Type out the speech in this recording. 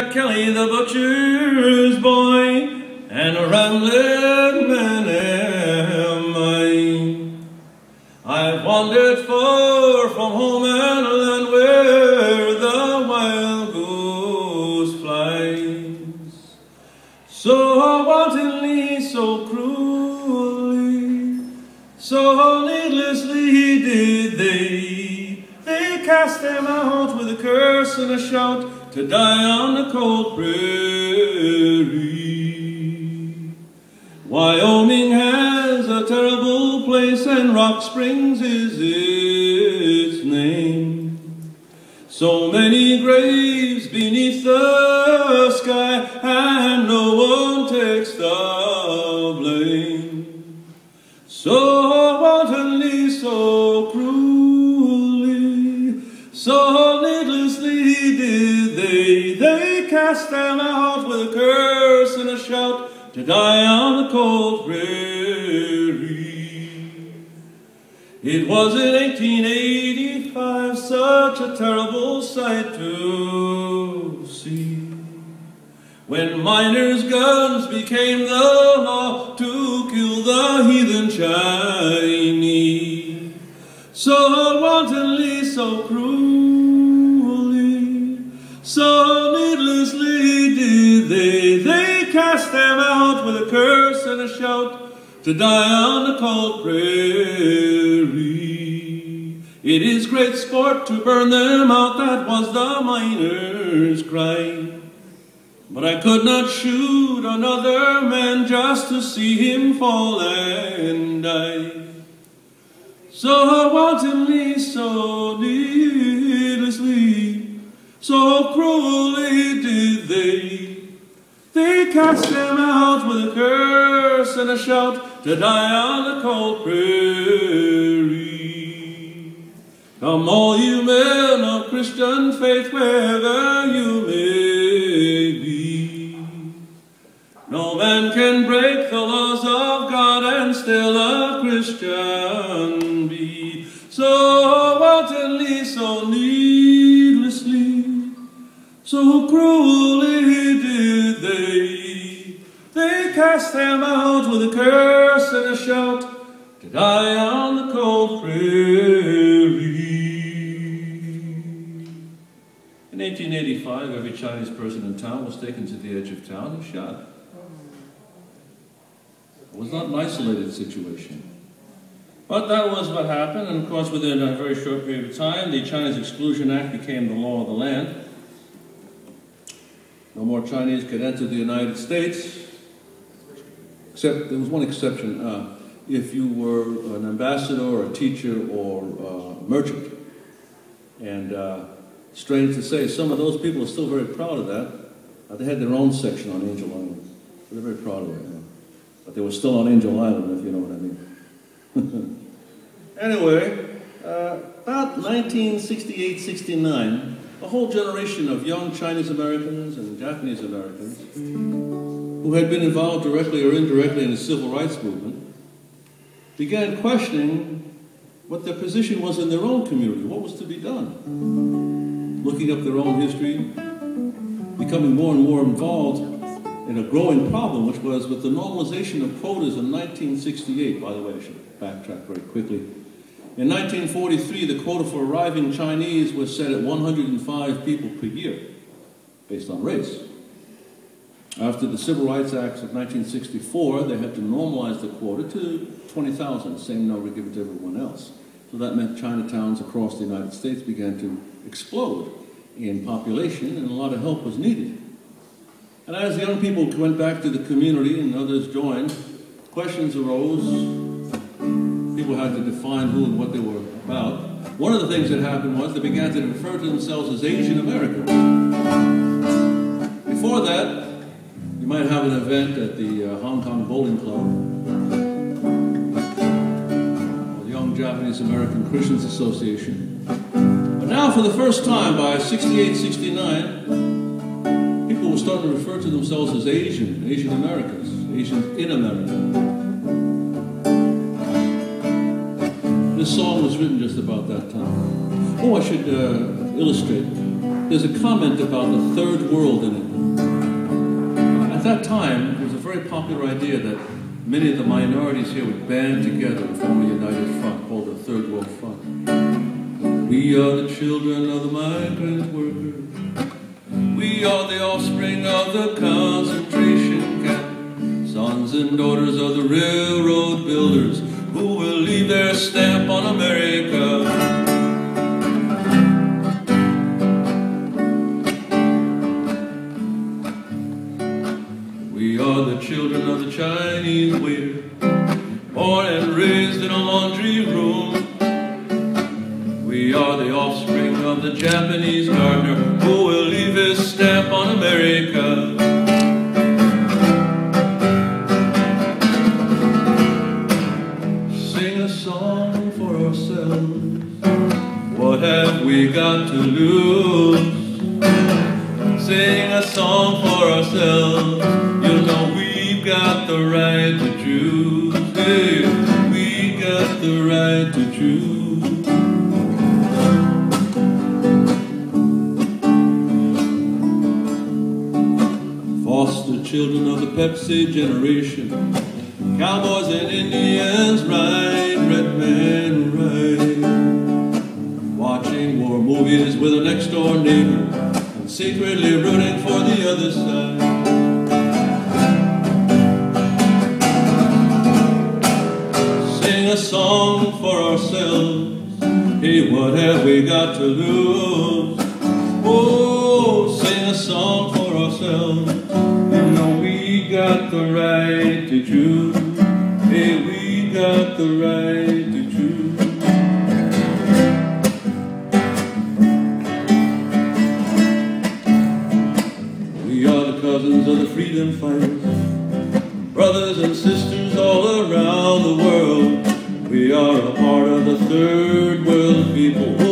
Jack Kelly, the butcher's boy, and a rambling man am I. I've wandered far from home and a land where the wild goose flies. So wantonly, so cruelly, so needlessly did they cast them out with a curse and a shout, to die on the cold prairie. Wyoming has a terrible place, and Rock Springs is its name. So many graves beneath the sky, and no one takes the blame. So wantonly, so cruelly, so needlessly did they cast them out with a curse and a shout, to die on the cold prairie. It was in 1885 such a terrible sight to see, when miners' guns became the law to kill the heathen Chinese. So wantonly, so cruelly, so needlessly did they cast them out with a curse and a shout, to die on the cold prairie. It is great sport to burn them out, that was the miners' cry. But I could not shoot another man just to see him fall and die. So wantonly, so needlessly, so cruelly did they cast them out with a curse and a shout, to die on the cold prairie. Come all you men of Christian faith, wherever you may be, no man can break the laws of God and still a Christian be. So wantonly, so needlessly, so cruelly did they cast them out with a curse and a shout, to die on the cold prairie. In 1885, every Chinese person in town was taken to the edge of town and shot. It was not an isolated situation. But that was what happened, and of course within a very short period of time, the Chinese Exclusion Act became the law of the land. No more Chinese could enter the United States, except there was one exception, if you were an ambassador or a teacher or a merchant. And strange to say, some of those people are still very proud of that. They had their own section on Angel Island. They're very proud of it. But they were still on Angel Island, if you know what I mean. Anyway, about 1968-69, a whole generation of young Chinese Americans and Japanese Americans who had been involved directly or indirectly in the civil rights movement began questioning what their position was in their own community, what was to be done. Looking up their own history, becoming more and more involved in a growing problem, which was with the normalization of quotas in 1968. By the way, I should backtrack very quickly. In 1943, the quota for arriving Chinese was set at 105 people per year, based on race. After the Civil Rights Acts of 1964, they had to normalize the quota to 20,000, the same number given to everyone else. So that meant Chinatowns across the United States began to explode in population, and a lot of help was needed. And as the young people went back to the community and others joined, questions arose. People had to define who and what they were about. One of the things that happened was they began to refer to themselves as Asian Americans. Before that, you might have an event at the Hong Kong Bowling Club, or the Young Japanese American Christians Association. But now, for the first time, by 68, 69, people were starting to refer to themselves as Asian Americans, Asians in America. This song was written just about that time. Oh, I should illustrate. There's a comment about the third world in it. that time, it was a very popular idea that many of the minorities here would band together and form a united front called the Third World Front. We are the children of the migrant workers. We are the offspring of the concentration camp, sons and daughters of the railroad builders who will leave their stamp on America. We are the children of the Chinese waiter, born and raised in a laundry room. We are the offspring of the Japanese gardener who will leave his stamp on America. Sing a song for ourselves. What have we got to lose? Sing a song for ourselves. You know we've got the right to choose. Hey, we got the right to choose. Foster children of the Pepsi generation, cowboys and Indians ride, red men ride. Watching war movies with a next door neighbor, secretly rooting for the other side. Sing a song for ourselves. Hey, what have we got to lose? Oh, sing a song for ourselves. You know we got the right to choose. Hey, we got the right to choose. We are the cousins of the freedom fighters, brothers and sisters all around the world. We are a part of the third world people.